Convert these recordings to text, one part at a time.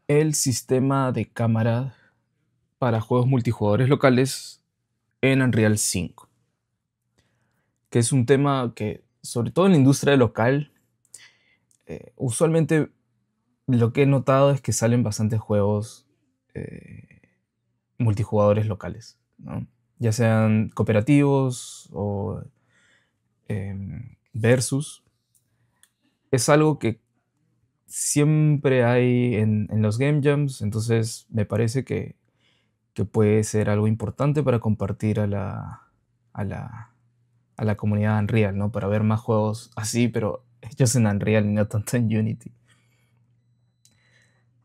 el sistema de cámara para juegos multijugadores locales en Unreal 5, que es un tema que, sobre todo en la industria local, usualmente lo que he notado es que salen bastantes juegos eh, multijugadores locales, ¿no? Ya sean cooperativos o versus. Es algo que siempre hay en los game jams, entonces me parece que puede ser algo importante para compartir a la, a la comunidad Unreal, ¿no? Para ver más juegos así, pero hechos en Unreal y no tanto en Unity.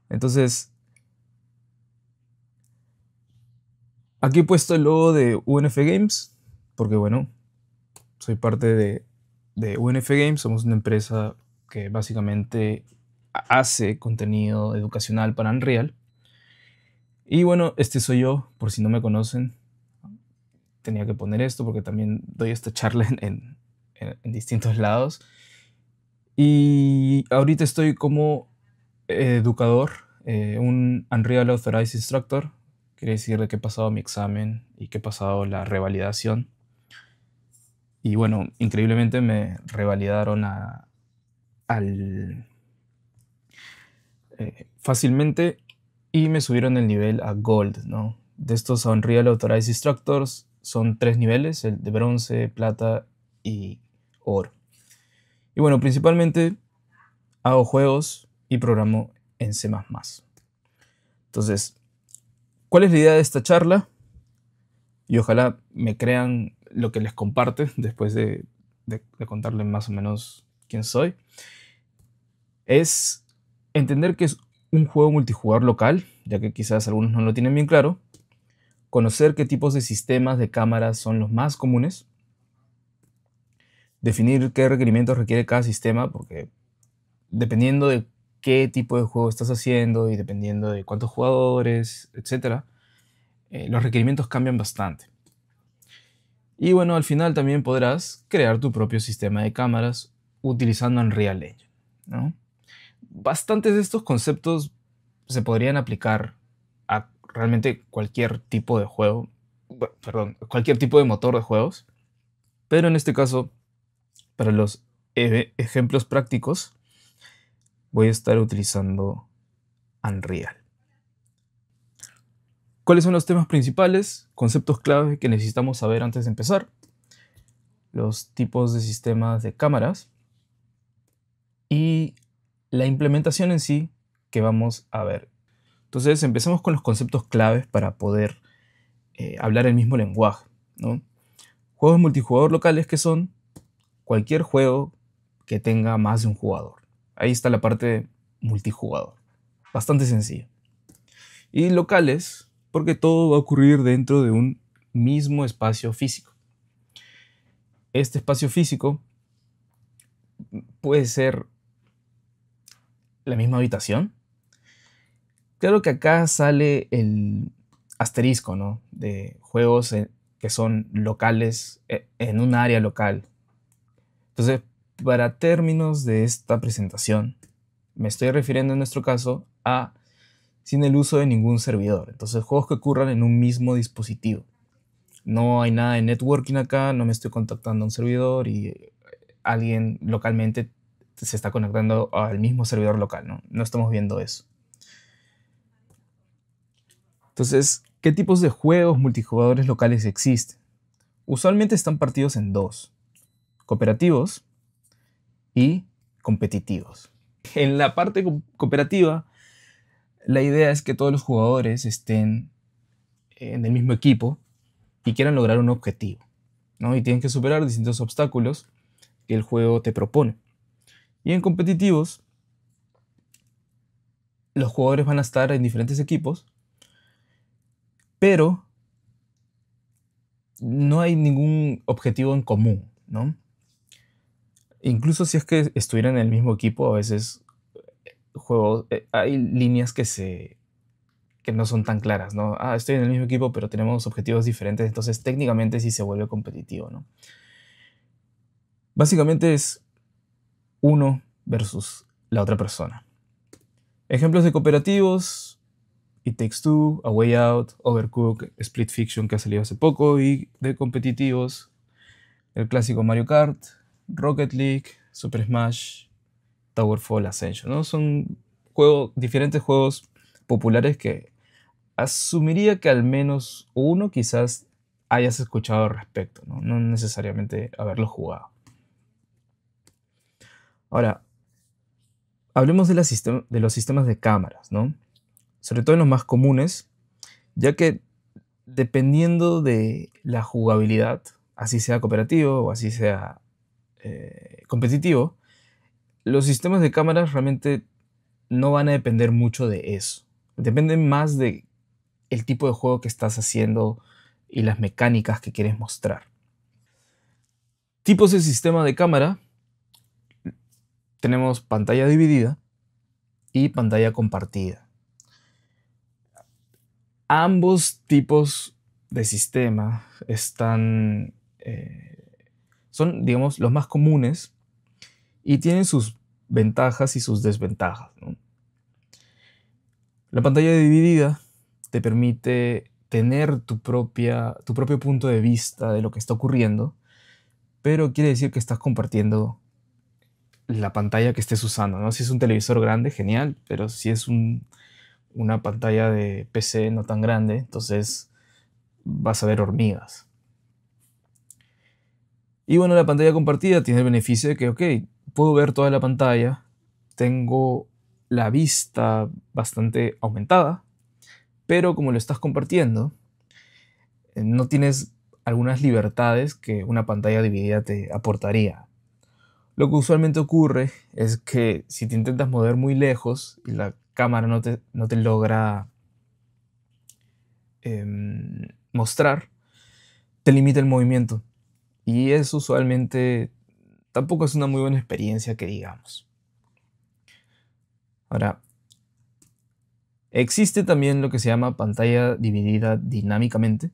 Entonces, aquí he puesto el logo de UNF Games, porque bueno, soy parte de UNF Games, somos una empresa que básicamente hace contenido educacional para Unreal. Y bueno, este soy yo, por si no me conocen, tenía que poner esto porque también doy esta charla en distintos lados. Y ahorita estoy como educador, un Unreal Authorized Instructor, quiere decir de que he pasado mi examen y que he pasado la revalidación. Y bueno, increíblemente me revalidaron al, fácilmente y me subieron el nivel a Gold, ¿no? De estos Unreal Authorized Instructors son 3 niveles, el de bronce, plata y oro. Y bueno, principalmente hago juegos y programo en C++. Entonces, ¿cuál es la idea de esta charla? Y ojalá me crean lo que les comparte después de contarles más o menos quién soy. Es entender que es un juego multijugador local, ya que quizás algunos no lo tienen bien claro. Conocer qué tipos de sistemas de cámaras son los más comunes. Definir qué requerimientos requiere cada sistema, porque dependiendo de qué tipo de juego estás haciendo y dependiendo de cuántos jugadores, etcétera, los requerimientos cambian bastante. Y bueno, al final también podrás crear tu propio sistema de cámaras utilizando Unreal Engine, ¿no? Bastantes de estos conceptos se podrían aplicar a realmente cualquier tipo de juego, perdón, cualquier tipo de motor de juegos, pero en este caso, para los ejemplos prácticos, voy a estar utilizando Unreal. ¿Cuáles son los temas principales? Conceptos clave que necesitamos saber antes de empezar. Los tipos de sistemas de cámaras y la implementación en sí que vamos a ver. Entonces empecemos con los conceptos claves para poder hablar el mismo lenguaje, ¿no? Juegos multijugador locales que son cualquier juego que tenga más de un jugador. Ahí está la parte multijugador. Bastante sencilla. Y locales, porque todo va a ocurrir dentro de un mismo espacio físico. Este espacio físico puede ser la misma habitación. Claro que acá sale el asterisco, ¿no? De juegos que son locales en un área local. Entonces, para términos de esta presentación, me estoy refiriendo en nuestro caso a sin el uso de ningún servidor. Entonces, juegos que ocurran en un mismo dispositivo. No hay nada de networking acá, no me estoy contactando a un servidor y alguien localmente se está conectando al mismo servidor local, ¿no? No estamos viendo eso. Entonces, ¿qué tipos de juegos multijugadores locales existen? Usualmente están partidos en dos: cooperativos y competitivos. En la parte cooperativa, la idea es que todos los jugadores estén en el mismo equipo y quieran lograr un objetivo, ¿no? Y tienen que superar distintos obstáculos que el juego te propone. Y en competitivos, los jugadores van a estar en diferentes equipos, pero no hay ningún objetivo en común, ¿no? Incluso si es que estuvieran en el mismo equipo, a veces hay líneas que no son tan claras, ¿no? Ah, estoy en el mismo equipo, pero tenemos objetivos diferentes, entonces técnicamente sí se vuelve competitivo, ¿no? Básicamente es uno versus la otra persona. Ejemplos de cooperativos: It Takes Two, A Way Out, Overcooked, Split Fiction, que ha salido hace poco, y de competitivos, el clásico Mario Kart, Rocket League, Super Smash, Towerfall, Ascension, ¿no? Son diferentes juegos populares que asumiría que al menos uno quizás hayas escuchado al respecto, ¿no? No necesariamente haberlo jugado. Ahora, hablemos de los sistemas de cámaras, ¿no? Sobre todo en los más comunes, ya que dependiendo de la jugabilidad, así sea cooperativo o así sea competitivo, los sistemas de cámaras realmente no van a depender mucho de eso. Dependen más de el tipo de juego que estás haciendo y las mecánicas que quieres mostrar. Tipos de sistema de cámara: tenemos pantalla dividida y pantalla compartida. Ambos tipos de sistema son, digamos, los más comunes y tienen sus ventajas y sus desventajas, ¿no? La pantalla dividida te permite tener tu propio punto de vista de lo que está ocurriendo, pero quiere decir que estás compartiendo la pantalla que estés usando, ¿no? Si es un televisor grande, genial, pero si es una pantalla de PC no tan grande, entonces vas a ver hormigas. Y bueno, la pantalla compartida tiene el beneficio de que, ok, puedo ver toda la pantalla, tengo la vista bastante aumentada, pero como lo estás compartiendo, no tienes algunas libertades que una pantalla dividida te aportaría. Lo que usualmente ocurre es que si te intentas mover muy lejos y la cámara no te logra mostrar, te limita el movimiento. Y eso usualmente tampoco es una muy buena experiencia que digamos. Ahora, existe también lo que se llama pantalla dividida dinámicamente,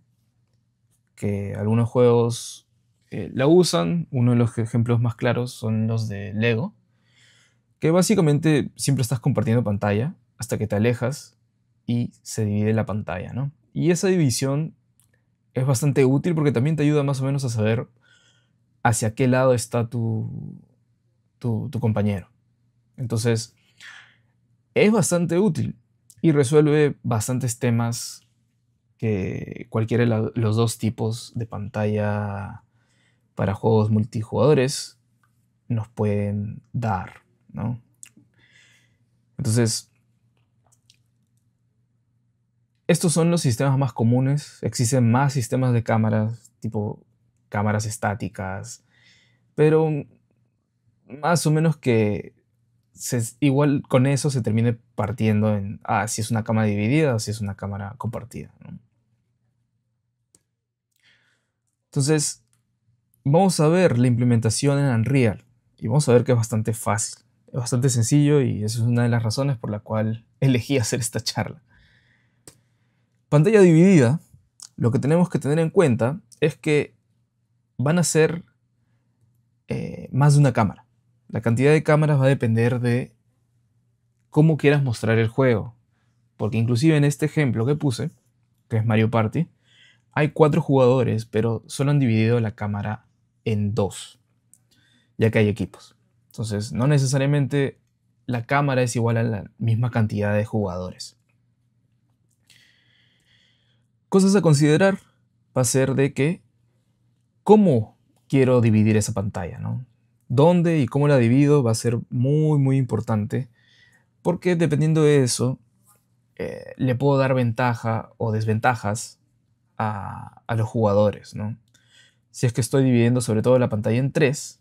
que algunos juegos la usan. Uno de los ejemplos más claros son los de Lego, que básicamente siempre estás compartiendo pantalla hasta que te alejas y se divide la pantalla, ¿no? Y esa división es bastante útil porque también te ayuda más o menos a saber hacia qué lado está tu compañero. Entonces, es bastante útil y resuelve bastantes temas que cualquiera de los dos tipos de pantalla para juegos multijugadores nos pueden dar, ¿no? Entonces, estos son los sistemas más comunes. Existen más sistemas de cámaras, tipo cámaras estáticas, pero más o menos que igual con eso se termine partiendo en si es una cámara dividida o si es una cámara compartida, ¿no? Entonces, vamos a ver la implementación en Unreal y vamos a ver que es bastante fácil, es bastante sencillo, y eso es una de las razones por la cual elegí hacer esta charla. Pantalla dividida, lo que tenemos que tener en cuenta es que van a ser más de una cámara. La cantidad de cámaras va a depender de cómo quieras mostrar el juego, porque inclusive en este ejemplo que puse, que es Mario Party, hay 4 jugadores, pero solo han dividido la cámara en 2, ya que hay equipos. Entonces, no necesariamente la cámara es igual a la misma cantidad de jugadores. Cosas a considerar va a ser de que cómo quiero dividir esa pantalla, ¿no? Dónde y cómo la divido va a ser muy, muy importante, porque dependiendo de eso, le puedo dar ventaja o desventajas a los jugadores, ¿no? Si es que estoy dividiendo sobre todo la pantalla en 3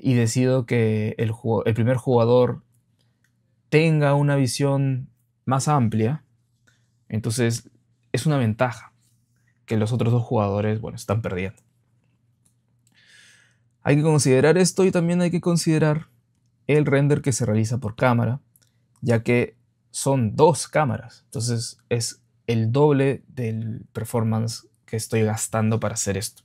y decido que el primer jugador tenga una visión más amplia, entonces es una ventaja que los otros dos jugadores, bueno, están perdiendo. Hay que considerar esto, y también hay que considerar el render que se realiza por cámara, ya que son 2 cámaras, entonces es el doble del performance que estoy gastando para hacer esto,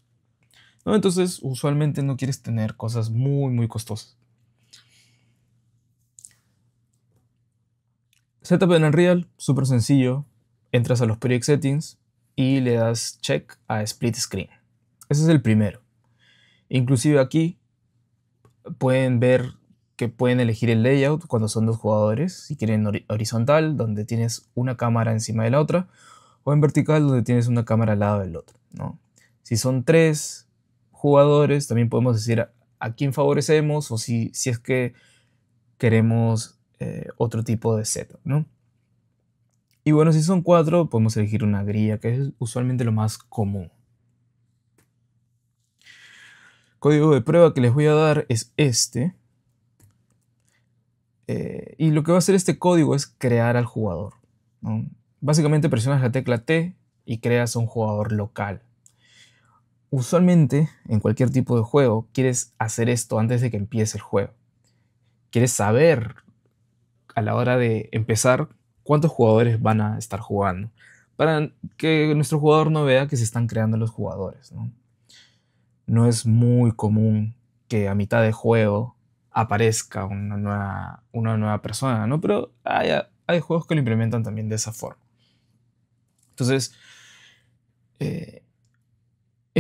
¿no? Entonces, usualmente no quieres tener cosas muy, muy costosas. Setup en Unreal, súper sencillo. Entras a los Project Settings y le das check a Split Screen. Ese es el primero. Inclusive aquí pueden ver que pueden elegir el layout cuando son dos jugadores. Si quieren horizontal, donde tienes una cámara encima de la otra, o en vertical, donde tienes una cámara al lado del otro, ¿no? Si son 3 jugadores, también podemos decir a quién favorecemos o si es que queremos otro tipo de setup, ¿no? Y bueno, si son 4, podemos elegir una grilla, que es usualmente lo más común. Código de prueba que les voy a dar es este. Y lo que va a hacer este código es crear al jugador, ¿no? Básicamente presionas la tecla T y creas un jugador local. Usualmente, en cualquier tipo de juego, quieres hacer esto antes de que empiece el juego. Quieres saber a la hora de empezar cuántos jugadores van a estar jugando, para que nuestro jugador no vea que se están creando los jugadores, ¿no? No es muy común que a mitad de juego aparezca una nueva persona, ¿no? Pero hay juegos que lo implementan también de esa forma. Entonces, en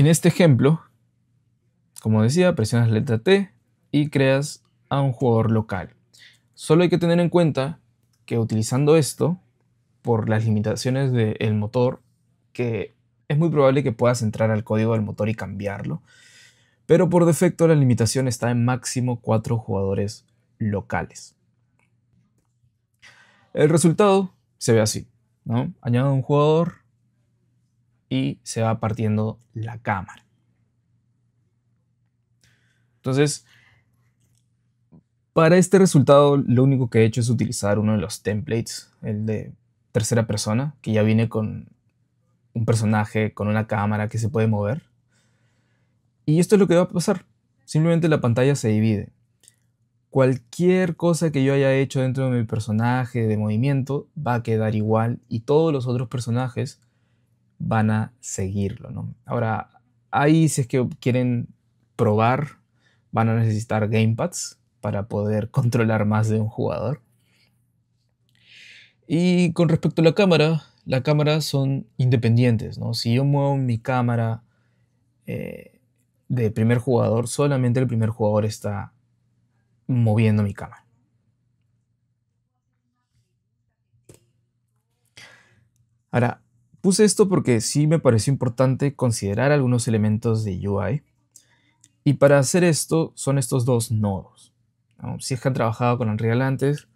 este ejemplo, como decía, presionas la letra T y creas a un jugador local. Solo hay que tener en cuenta que utilizando esto, por las limitaciones del motor, que es muy probable que puedas entrar al código del motor y cambiarlo, pero por defecto la limitación está en máximo 4 jugadores locales. El resultado se ve así, ¿no? Añado un jugador y se va partiendo la cámara. Entonces, para este resultado lo único que he hecho es utilizar uno de los templates, el de tercera persona, que ya viene con un personaje con una cámara que se puede mover. Y esto es lo que va a pasar. Simplemente la pantalla se divide. Cualquier cosa que yo haya hecho dentro de mi personaje de movimiento va a quedar igual y todos los otros personajes van a seguirlo, ¿no? Ahora, ahí si es que quieren probar, van a necesitar gamepads para poder controlar más de un jugador. Y con respecto a la cámara son independientes, ¿no? Si yo muevo mi cámara de primer jugador, solamente el primer jugador está moviendo mi cámara. Ahora, puse esto porque sí me pareció importante considerar algunos elementos de UI. Y para hacer esto son estos dos nodos, ¿no? Si es que han trabajado con Unreal antes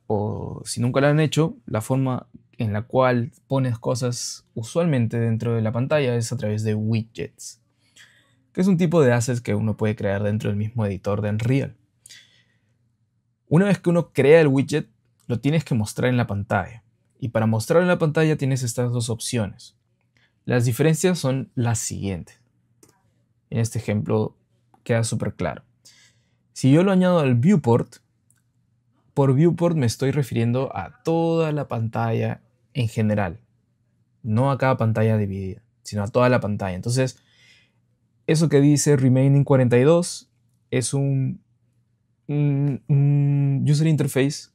o si nunca lo han hecho, la forma en la cual pones cosas usualmente dentro de la pantalla es a través de widgets, que es un tipo de assets que uno puede crear dentro del mismo editor de Unreal. Una vez que uno crea el widget, lo tienes que mostrar en la pantalla. Y para mostrarlo en la pantalla tienes estas dos opciones. Las diferencias son las siguientes. En este ejemplo queda súper claro. Si yo lo añado al viewport, por viewport me estoy refiriendo a toda la pantalla en general. No a cada pantalla dividida, sino a toda la pantalla. Entonces, eso que dice remaining 42 es un user interface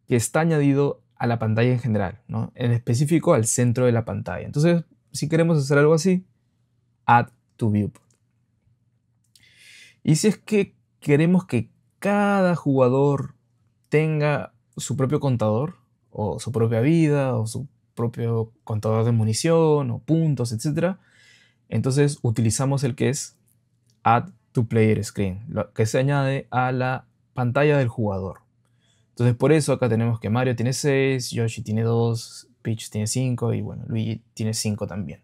que está añadido a la pantalla en general, ¿no? En específico al centro de la pantalla. Entonces, si queremos hacer algo así, add to viewport. Y si es que queremos que cada jugador tenga su propio contador, o su propia vida, o su propio contador de munición, o puntos, etc., entonces utilizamos el que es Add to Player Screen, lo que se añade a la pantalla del jugador. Entonces por eso acá tenemos que Mario tiene 6, Yoshi tiene 2, Peach tiene 5 y bueno, Luigi tiene 5 también.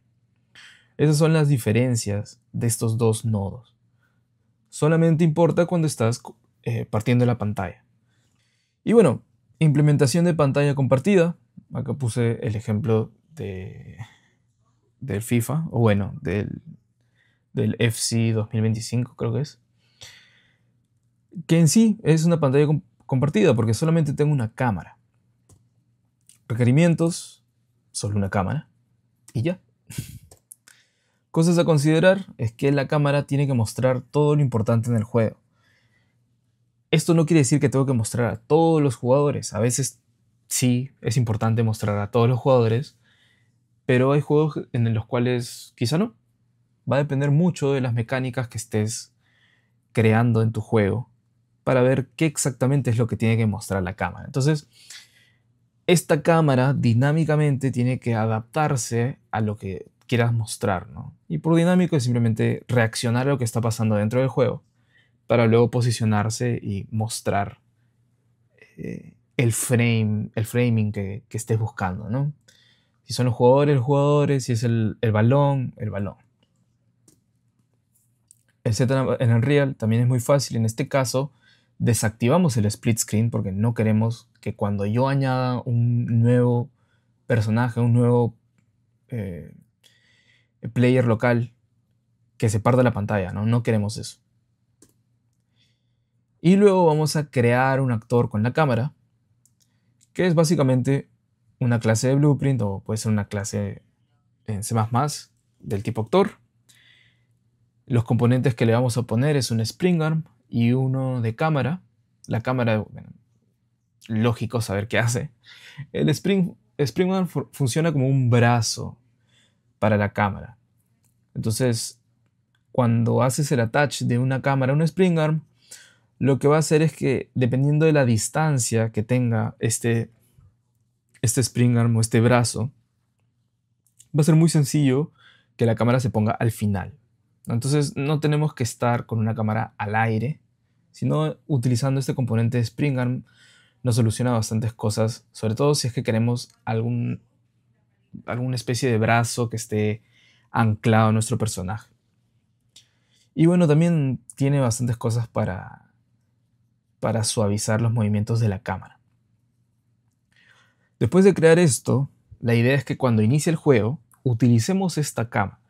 Esas son las diferencias de estos dos nodos. Solamente importa cuando estás partiendo la pantalla. Y bueno, implementación de pantalla compartida. Acá puse el ejemplo del FIFA, o bueno, del FC 2025 creo que es. Que en sí es una pantalla compartida porque solamente tengo una cámara. Requerimientos, solo una cámara y ya. Cosas a considerar es que la cámara tiene que mostrar todo lo importante en el juego. Esto no quiere decir que tengo que mostrar a todos los jugadores. A veces sí, es importante mostrar a todos los jugadores, pero hay juegos en los cuales quizá no. Va a depender mucho de las mecánicas que estés creando en tu juego para ver qué exactamente es lo que tiene que mostrar la cámara. Entonces, esta cámara dinámicamente tiene que adaptarse a lo que quieras mostrar, ¿no? Y por dinámico es simplemente reaccionar a lo que está pasando dentro del juego para luego posicionarse y mostrar el framing que estés buscando, ¿no? Si son los jugadores, si es el balón, el balón. El setup en Unreal también es muy fácil. En este caso, desactivamos el split screen porque no queremos que cuando yo añada un nuevo personaje, un nuevo eh, player local, que se parta la pantalla, ¿no? No queremos eso. Y luego vamos a crear un actor con la cámara, que es básicamente una clase de Blueprint o puede ser una clase en C++ del tipo actor. Los componentes que le vamos a poner es un Spring Arm y uno de cámara. La cámara, bueno, lógico saber qué hace. El Spring Arm funciona como un brazo para la cámara. Entonces, cuando haces el attach de una cámara a un Spring Arm, lo que va a hacer es que dependiendo de la distancia que tenga este Spring Arm o este brazo, va a ser muy sencillo que la cámara se ponga al final. Entonces no tenemos que estar con una cámara al aire, sino utilizando este componente de Spring Arm nos soluciona bastantes cosas, sobre todo si es que queremos alguna especie de brazo que esté anclado a nuestro personaje. Y bueno, también tiene bastantes cosas para suavizar los movimientos de la cámara. Después de crear esto, la idea es que cuando inicie el juego, utilicemos esta cámara,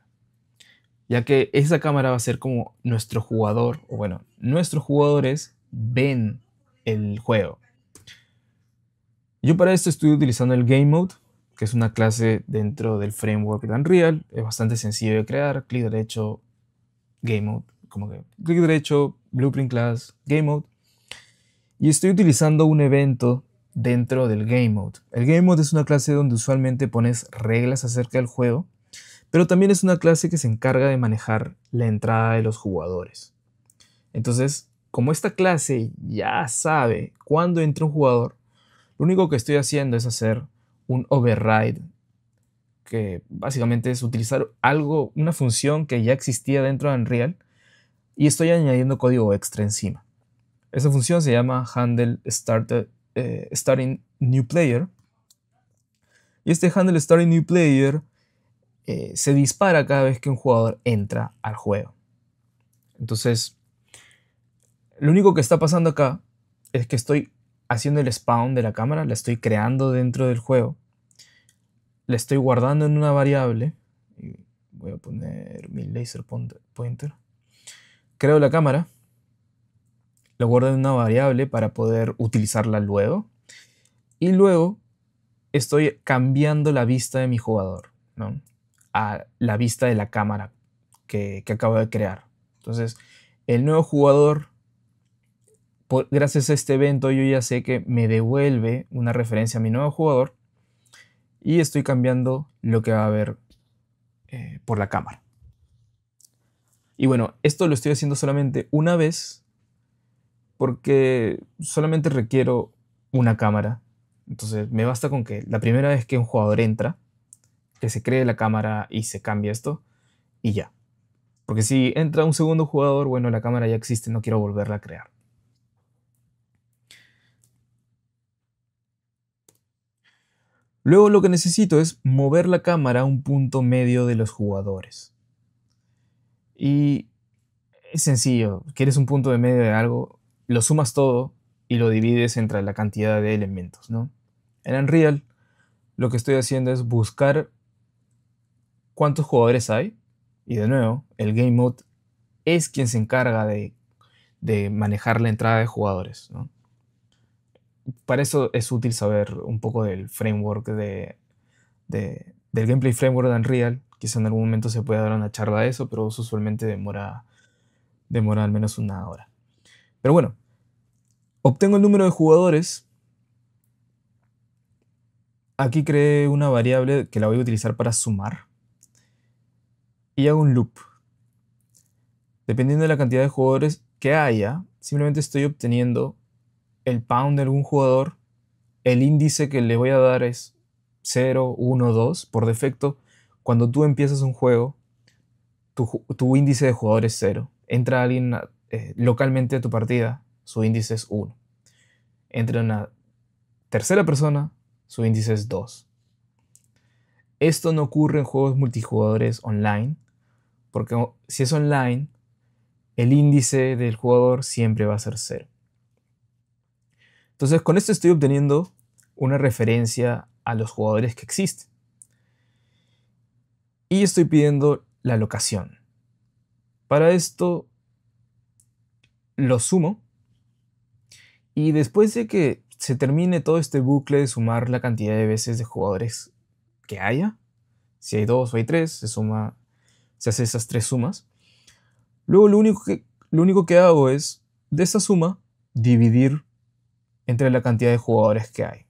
ya que esa cámara va a ser como nuestro jugador, o bueno, nuestros jugadores ven el juego. Yo para esto estoy utilizando el Game Mode, que es una clase dentro del framework de Unreal. Es bastante sencillo de crear, clic derecho, Game Mode, como que clic derecho, Blueprint Class, Game Mode. Y estoy utilizando un evento dentro del Game Mode. El Game Mode es una clase donde usualmente pones reglas acerca del juego, pero también es una clase que se encarga de manejar la entrada de los jugadores. Entonces, como esta clase ya sabe cuándo entra un jugador, lo único que estoy haciendo es hacer un override, que básicamente es utilizar algo, una función que ya existía dentro de Unreal, y estoy añadiendo código extra encima. Esa función se llama handle starting new player. Y este handle starting new player se dispara cada vez que un jugador entra al juego. Entonces, lo único que está pasando acá es que estoy haciendo el spawn de la cámara, la estoy creando dentro del juego, la estoy guardando en una variable. Y voy a poner mi laser pointer. Creo la cámara, la guardo en una variable para poder utilizarla luego. Y luego estoy cambiando la vista de mi jugador, ¿no? A la vista de la cámara que acabo de crear. Entonces, el nuevo jugador, gracias a este evento, yo ya sé que me devuelve una referencia a mi nuevo jugador y estoy cambiando lo que va a ver por la cámara. Y bueno, esto lo estoy haciendo solamente una vez porque solamente requiero una cámara. Entonces, me basta con que la primera vez que un jugador entra, que se cree la cámara y se cambia esto y ya. Porque si entra un segundo jugador, bueno, la cámara ya existe, no quiero volverla a crear. Luego lo que necesito es mover la cámara a un punto medio de los jugadores. Y es sencillo, quieres un punto de medio de algo, lo sumas todo y lo divides entre la cantidad de elementos, ¿no? En Unreal lo que estoy haciendo es buscar cuántos jugadores hay y de nuevo, el Game Mode es quien se encarga de manejar la entrada de jugadores, ¿no? Para eso es útil saber un poco del framework del gameplay framework de Unreal. Quizá en algún momento se pueda dar una charla de eso, pero eso usualmente demora al menos una hora. Pero bueno, obtengo el número de jugadores Aquí creé una variable que la voy a utilizar para sumar y hago un loop. Dependiendo de la cantidad de jugadores que haya, simplemente estoy obteniendo el pound de algún jugador. El índice que le voy a dar es 0, 1, 2. Por defecto, cuando tú empiezas un juego, tu índice de jugador es 0. Entra alguien localmente a tu partida, su índice es 1. Entra una tercera persona, su índice es 2. Esto no ocurre en juegos multijugadores online, porque si es online, el índice del jugador siempre va a ser 0. Entonces, con esto estoy obteniendo una referencia a los jugadores que existen. Y estoy pidiendo la locación. Para esto lo sumo y después de que se termine todo este bucle de sumar la cantidad de veces de jugadores que haya, si hay 2 o hay 3, se hace esas 3 sumas. Luego lo único que hago es, de esa suma, dividir entre la cantidad de jugadores que hay.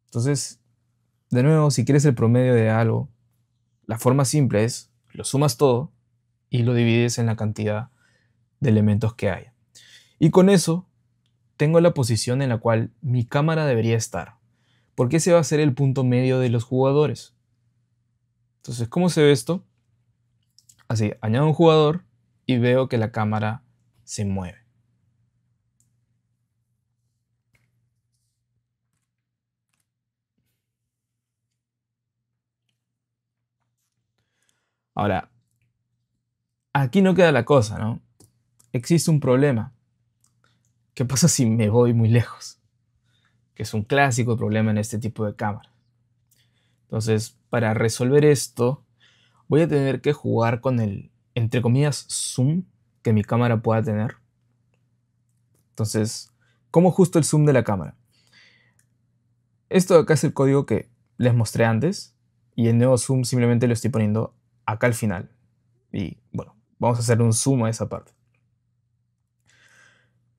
Entonces, de nuevo, si quieres el promedio de algo, la forma simple es, lo sumas todo y lo divides en la cantidad de elementos que hay. Y con eso tengo la posición en la cual mi cámara debería estar, porque ese va a ser el punto medio de los jugadores. Entonces, ¿cómo se ve esto? Así, añado un jugador y veo que la cámara se mueve. Ahora, aquí no queda la cosa, ¿no? Existe un problema. ¿Qué pasa si me voy muy lejos? Que es un clásico problema en este tipo de cámaras. Entonces, para resolver esto, voy a tener que jugar con el, entre comillas, zoom que mi cámara pueda tener. Entonces, ¿cómo ajusto el zoom de la cámara? Esto de acá es el código que les mostré antes y el nuevo zoom simplemente lo estoy poniendo acá al final. Y bueno, vamos a hacer un zoom a esa parte.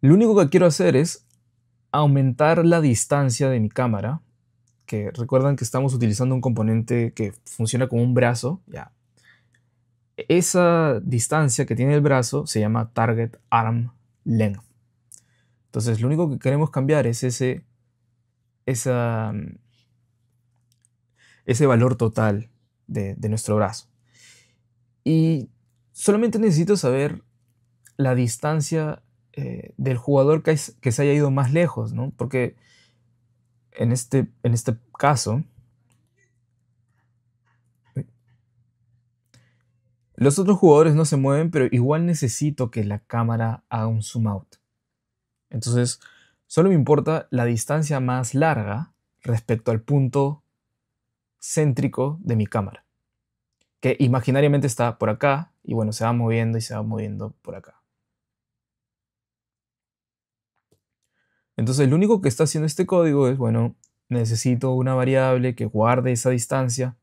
Lo único que quiero hacer es aumentar la distancia de mi cámara, que recuerdan que estamos utilizando un componente que funciona como un brazo, ya. Esa distancia que tiene el brazo se llama Target Arm Length. Entonces lo único que queremos cambiar es esa, ese valor total de nuestro brazo. Y solamente necesito saber la distancia del jugador que se haya ido más lejos, ¿no? Porque en este caso, los otros jugadores no se mueven, pero igual necesito que la cámara haga un zoom out. Entonces, solo me importa la distancia más larga respecto al punto céntrico de mi cámara, que imaginariamente está por acá, y bueno, se va moviendo y se va moviendo por acá. Entonces, lo único que está haciendo este código es, bueno, necesito una variable que guarde esa distancia,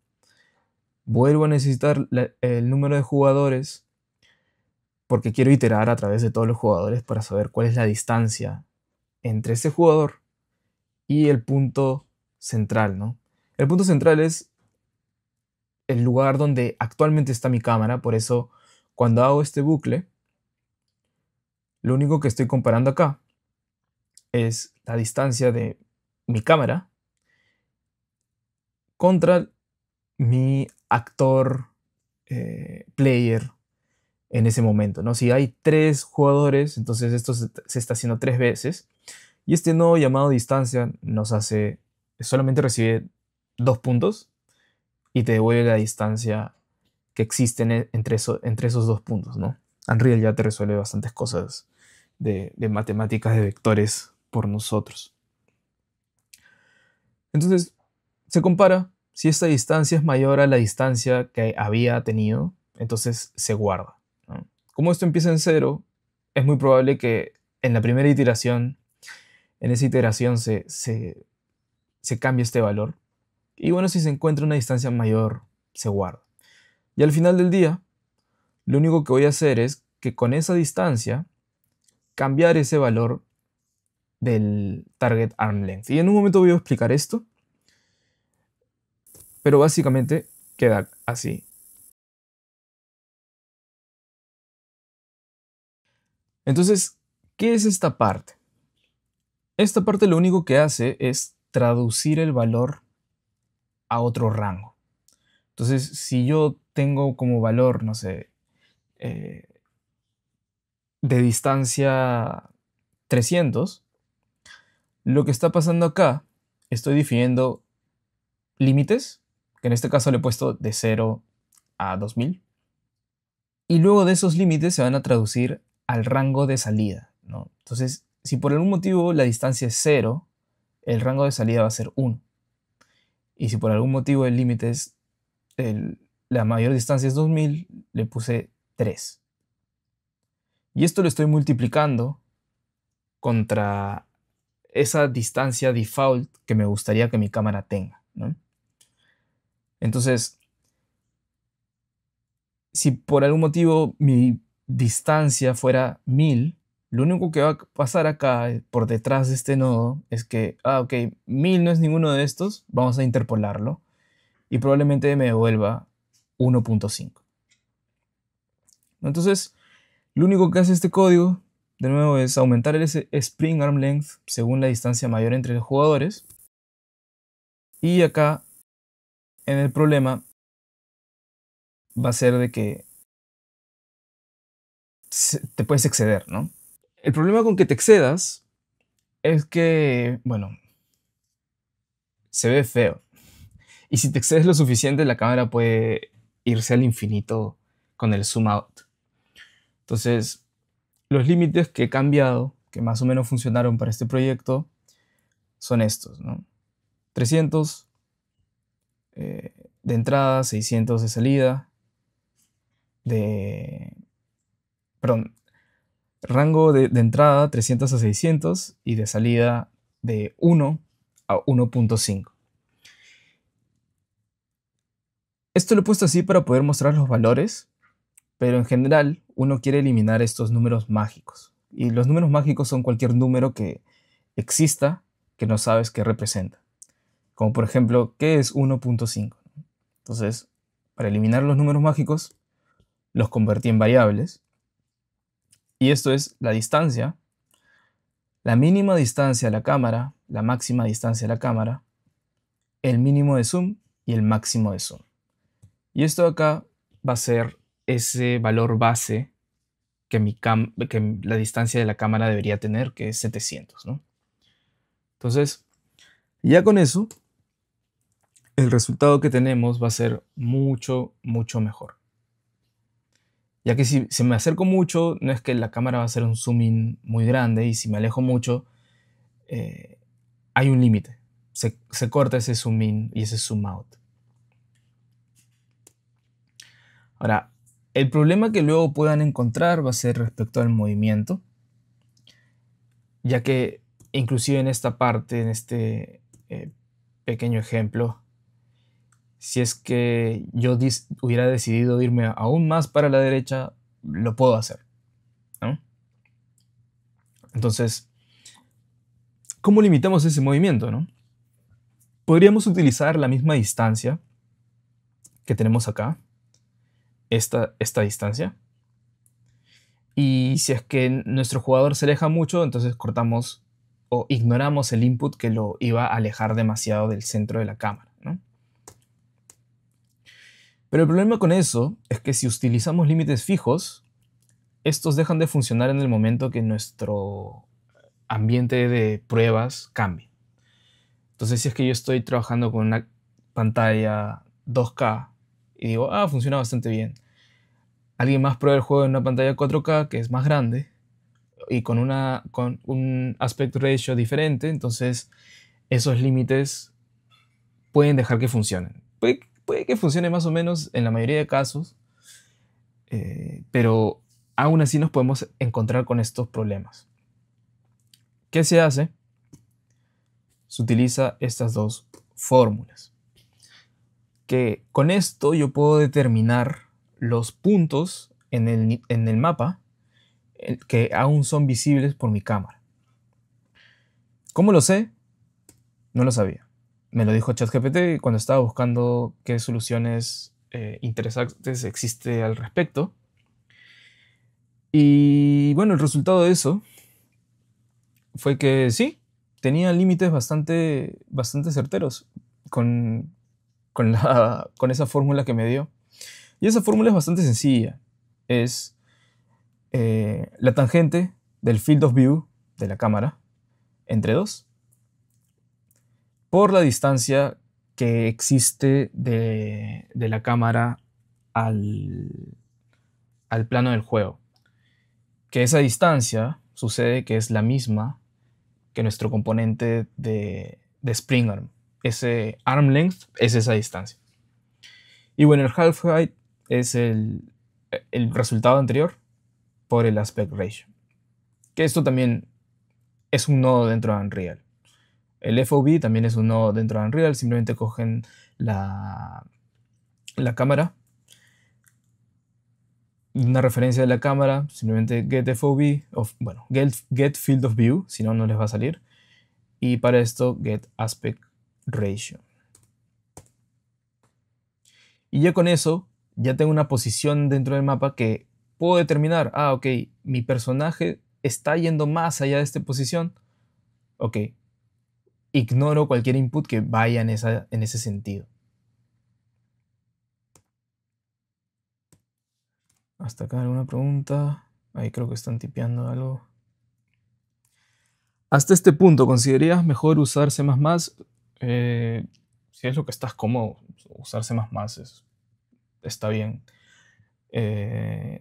vuelvo a necesitar el número de jugadores, porque quiero iterar a través de todos los jugadores para saber cuál es la distancia entre ese jugador y el punto central, ¿no? El punto central es el lugar donde actualmente está mi cámara, por eso cuando hago este bucle, lo único que estoy comparando acá es la distancia de mi cámara contra mi actor player en ese momento, ¿no? Si hay 3 jugadores, entonces esto se está haciendo 3 veces. Y este nodo llamado distancia nos hace, solamente recibe 2 puntos y te devuelve la distancia que existe entre esos 2 puntos, ¿no? Unreal ya te resuelve bastantes cosas de matemáticas de vectores por nosotros. Entonces, se compara. Si esta distancia es mayor a la distancia que había tenido, entonces se guarda, ¿no? Como esto empieza en 0, es muy probable que en la primera iteración, en esa iteración se cambie este valor. Y bueno, si se encuentra una distancia mayor, se guarda. Y al final del día, lo único que voy a hacer es que con esa distancia, cambiar ese valor del target arm length. Y en un momento voy a explicar esto. pero básicamente queda así. Entonces, ¿qué es esta parte? Esta parte lo único que hace es traducir el valor a otro rango. Entonces, si yo tengo como valor, no sé, eh, de distancia 300, lo que está pasando acá, estoy definiendo límites, que en este caso le he puesto de 0 a 2000, y luego de esos límites se van a traducir al rango de salida, ¿no? Entonces, si por algún motivo la distancia es 0, el rango de salida va a ser 1. Y si por algún motivo el límite es la mayor distancia es 2000, le puse 3. Y esto lo estoy multiplicando contra esa distancia default que me gustaría que mi cámara tenga, ¿no? Entonces, si por algún motivo mi distancia fuera 1000, lo único que va a pasar acá por detrás de este nodo es que, ok, 1000 no es ninguno de estos, vamos a interpolarlo y probablemente me devuelva 1.5. Entonces, lo único que hace este código, de nuevo, es aumentar el spring arm length según la distancia mayor entre los jugadores. Y acá, en el problema, va a ser de que te puedes exceder, ¿no? El problema con que te excedas es que, bueno, se ve feo. Y si te excedes lo suficiente, la cámara puede irse al infinito con el zoom out. Entonces, los límites que he cambiado, que más o menos funcionaron para este proyecto, son estos, ¿no? 300 de entrada, 600 de salida, perdón, rango de entrada 300 a 600 y de salida de 1 a 1.5. Esto lo he puesto así para poder mostrar los valores, pero en general uno quiere eliminar estos números mágicos. Y los números mágicos son cualquier número que exista que no sabes qué representa. Como por ejemplo, ¿qué es 1.5? Entonces, para eliminar los números mágicos, los convertí en variables. Y esto es la distancia, la mínima distancia a la cámara, la máxima distancia a la cámara, el mínimo de zoom y el máximo de zoom. Y esto de acá va a ser ese valor base que la distancia de la cámara debería tener, que es 700, ¿no? Entonces, ya con eso, el resultado que tenemos va a ser mucho, mucho mejor. Ya que si me acerco mucho, no es que la cámara va a hacer un zoom in muy grande, y si me alejo mucho, hay un límite. Se corta ese zoom in y ese zoom out. Ahora, el problema que luego puedan encontrar va a ser respecto al movimiento, ya que inclusive en esta parte, en este pequeño ejemplo, si es que yo hubiera decidido irme aún más para la derecha, lo puedo hacer, ¿no? Entonces, ¿cómo limitamos ese movimiento, no? Podríamos utilizar la misma distancia que tenemos acá, esta distancia. Y si es que nuestro jugador se aleja mucho, entonces cortamos o ignoramos el input que lo iba a alejar demasiado del centro de la cámara, ¿no? Pero el problema con eso es que si utilizamos límites fijos, estos dejan de funcionar en el momento que nuestro ambiente de pruebas cambie. Entonces, si es que yo estoy trabajando con una pantalla 2K y digo, funciona bastante bien. Alguien más prueba el juego en una pantalla 4K que es más grande y con un aspect ratio diferente, entonces esos límites pueden dejar que funcionen. Puede que funcione más o menos en la mayoría de casos, pero aún así nos podemos encontrar con estos problemas. ¿Qué se hace? Se utiliza estas dos fórmulas. Que con esto yo puedo determinar los puntos en el mapa que aún son visibles por mi cámara. ¿Cómo lo sé? No lo sabía. Me lo dijo ChatGPT cuando estaba buscando qué soluciones interesantes existe al respecto. Y bueno, el resultado de eso fue que sí, tenía límites bastante certeros con, con esa fórmula que me dio. Y esa fórmula es bastante sencilla. Es la tangente del field of view de la cámara entre 2 por la distancia que existe de la cámara al, al plano del juego. Que esa distancia sucede que es la misma que nuestro componente de Spring Arm. Ese arm length es esa distancia. Y bueno, el half height es el resultado anterior por el aspect ratio. Que esto también es un nodo dentro de Unreal. El FOV también es un nodo dentro de Unreal. Simplemente cogen la cámara, una referencia de la cámara, simplemente get FOV, bueno, get field of view, si no, no les va a salir. Y para esto, get aspect ratio. Y ya con eso, ya tengo una posición dentro del mapa que puedo determinar, ok, mi personaje está yendo más allá de esta posición. Ok, ignoro cualquier input que vaya en ese sentido. Hasta acá alguna pregunta. Ahí creo que están tipeando algo. Hasta este punto, ¿considerarías mejor usar C++? Si es lo que estás cómodo, usar C++ está bien.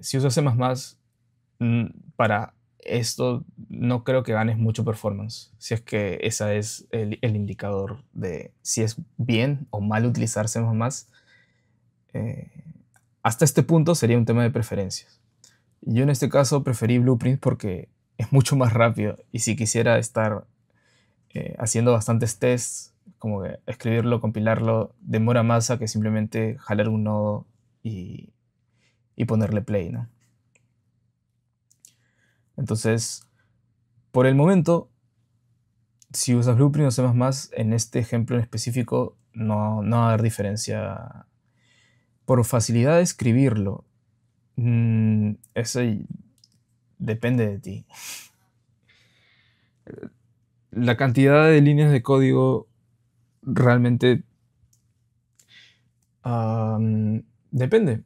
Si usas C++, para esto no creo que ganes mucho performance. Si es que ese es el indicador de si es bien o mal utilizar C++. Hasta este punto sería un tema de preferencias. Yo en este caso preferí Blueprint porque es mucho más rápido y si quisiera estar haciendo bastantes tests, como que escribirlo, compilarlo, demora más a que simplemente jalar un nodo y ponerle play, ¿no? Entonces, por el momento, si usas Blueprint o C++, en este ejemplo en específico no va a haber diferencia. Por facilidad de escribirlo, eso depende de ti. La cantidad de líneas de código realmente depende.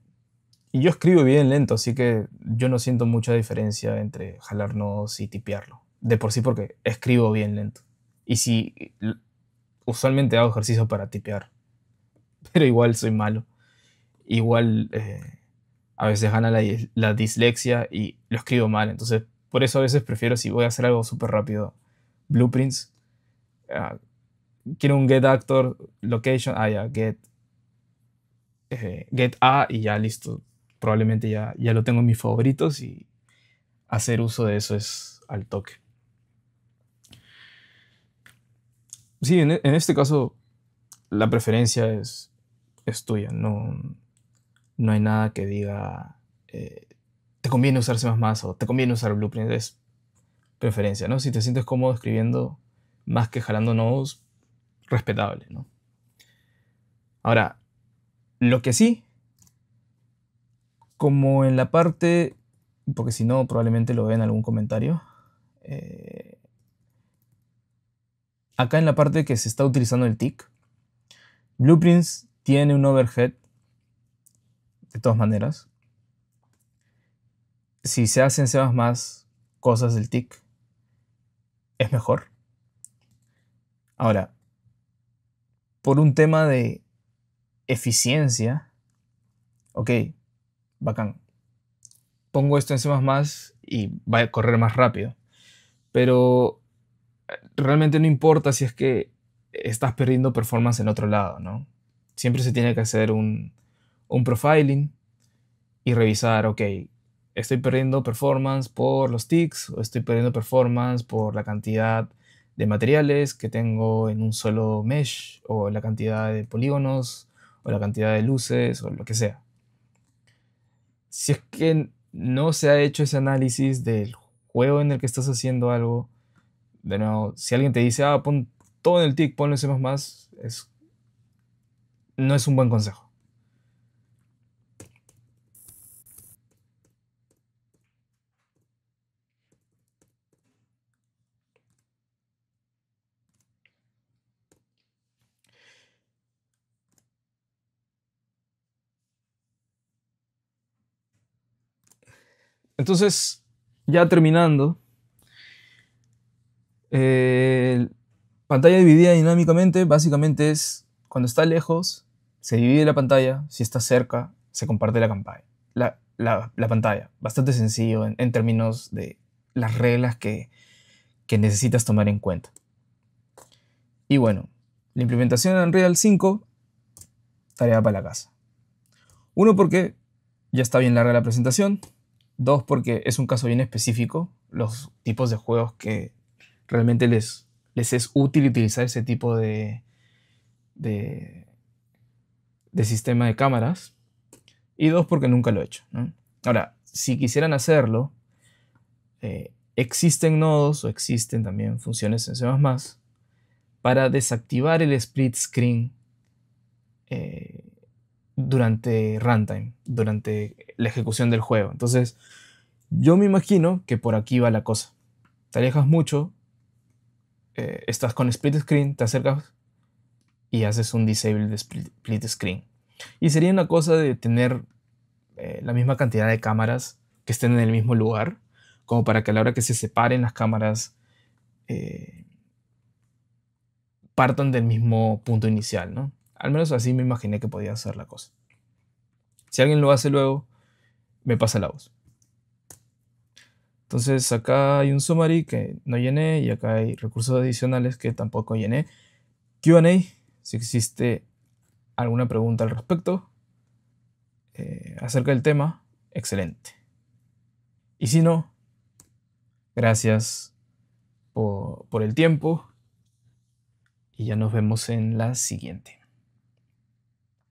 Y yo escribo bien lento, así que yo no siento mucha diferencia entre jalar nodos y tipearlo. De por sí porque escribo bien lento. Y si usualmente hago ejercicio para tipear, pero igual soy malo. Igual a veces gana la dislexia y lo escribo mal. Entonces, por eso a veces prefiero, si voy a hacer algo súper rápido, blueprints. ah, Quiero un get actor location, ya, get a y ya listo. Probablemente ya lo tengo en mis favoritos y hacer uso de eso es al toque. Sí, en este caso la preferencia es tuya. No hay nada que diga te conviene usar C++ o te conviene usar Blueprint. Es preferencia, ¿no? Si te sientes cómodo escribiendo más que jalando nodos, respetable, ¿no? Ahora, lo que sí, como en la parte, porque si no probablemente lo vean en algún comentario, acá en la parte que se está utilizando el tick, Blueprints tiene un overhead de todas maneras. Si se hacen más cosas del tick, es mejor. Ahora, por un tema de eficiencia, ok, bacán. Pongo esto en C++ y va a correr más rápido. Pero realmente no importa si es que estás perdiendo performance en otro lado, ¿no? Siempre se tiene que hacer un profiling y revisar, ok, estoy perdiendo performance por los ticks o estoy perdiendo performance por la cantidad de materiales que tengo en un solo mesh o la cantidad de polígonos o la cantidad de luces o lo que sea. Si es que no se ha hecho ese análisis del juego en el que estás haciendo algo, de nuevo, si alguien te dice, pon todo en el tick, ponlo en C++, no es un buen consejo. Entonces, ya terminando, pantalla dividida dinámicamente básicamente es cuando está lejos, se divide la pantalla, si está cerca, se comparte la pantalla. Bastante sencillo en términos de las reglas que necesitas tomar en cuenta. Y bueno, la implementación en Unreal 5, tarea para la casa. Uno, porque ya está bien larga la presentación. Dos, porque es un caso bien específico, los tipos de juegos que realmente les es útil utilizar ese tipo de, de sistema de cámaras. Y dos, porque nunca lo he hecho, ¿no? Ahora, si quisieran hacerlo, existen nodos o existen también funciones en C++ para desactivar el split screen durante runtime, durante la ejecución del juego. Entonces, yo me imagino que por aquí va la cosa. Te alejas mucho, estás con split screen, te acercas y haces un disable de split screen. Y sería una cosa de tener la misma cantidad de cámaras que estén en el mismo lugar, como para que a la hora que se separen las cámaras partan del mismo punto inicial, ¿no? Al menos así me imaginé que podía ser la cosa. Si alguien lo hace luego, me pasa la voz. Entonces acá hay un summary que no llené y acá hay recursos adicionales que tampoco llené. Q&A, si existe alguna pregunta al respecto acerca del tema, excelente. Y si no, gracias por el tiempo y ya nos vemos en la siguiente.